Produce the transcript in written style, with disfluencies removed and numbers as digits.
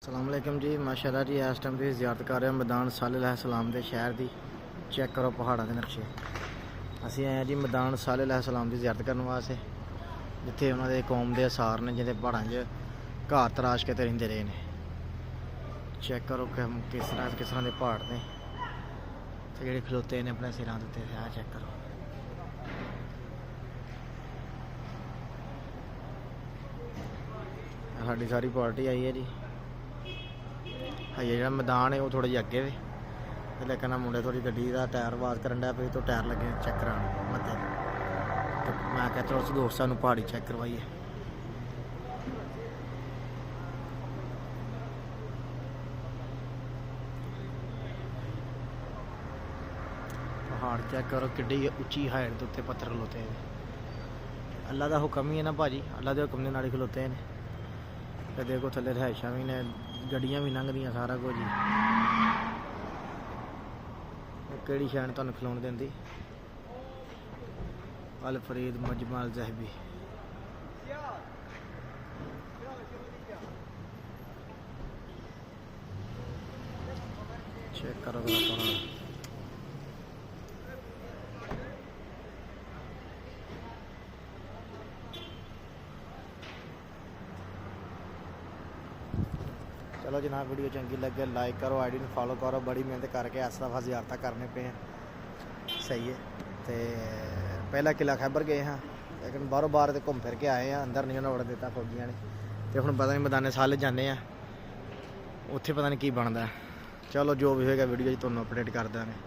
अस्सलामुअलैकुम जी। माशाअल्लाह जी इस टाइम तुसीं ज़ियारत कर रहे हो मैदान साले-सलाम के शहर की। चेक करो पहाड़ों के नक्शे। असीं आए जी मैदान साले-सलाम की ज़ियारत करने वास्ते, जिथे उन्होंने कौम के आसार ने जिन्हें पहाड़ों च घर तराश के रहिंदे रहे ने। चेक करो किस तरह के पहाड़ ने जेह्ड़े खलोते ने अपने सिरां दे उत्ते। चेक करो साडी सारी पार्टी आई है जी। हजे जो मैदान है वो थोड़ा जिहा अगे वे, लेकिन मुंडे थोड़ी गड्डी का टायर आवाज़ करन डै पे तो टायर लगे चेक कराने मत्थे। तो मैं क्या चलो दोस्त सानू पहाड़ी चेक करवाइए। पहाड़ चेक करो किड्डी उच्ची हाइट के उत्ते पत्थर खलोते हैं। अल्लाह का हुक्म ही है ना भाजी, अल्लाह के हुक्म के नाल खलोते हैं। तो देखो थले रहायशा भी ने, गड्डियां भी लंघदियां, सारा कुछ ही। केड़ी शैन तुहानूं खलोण देंदी? अल फरीद मजमा अल ज़हबी। चेक करो पहाड़। चलो जनाब, वीडियो चंगी लगे लाइक करो, आईडी में फॉलो करो। बड़ी मेहनत करके ऐसा दफ़ा ज़ियारत करने पे हैं, सही है। तो पहला किला खैबर गए हाँ, लेकिन बारों बार तो घूम फिर के आए हैं, अंदर नहीं उन्होंने वड़ दिता फौजियों ने। तो हुण पता नहीं मैदाने साले जाने उत्थे पता नहीं की बनता। चलो जो भी होएगा वीडियो तुहानूं अपडेट कर देंगे।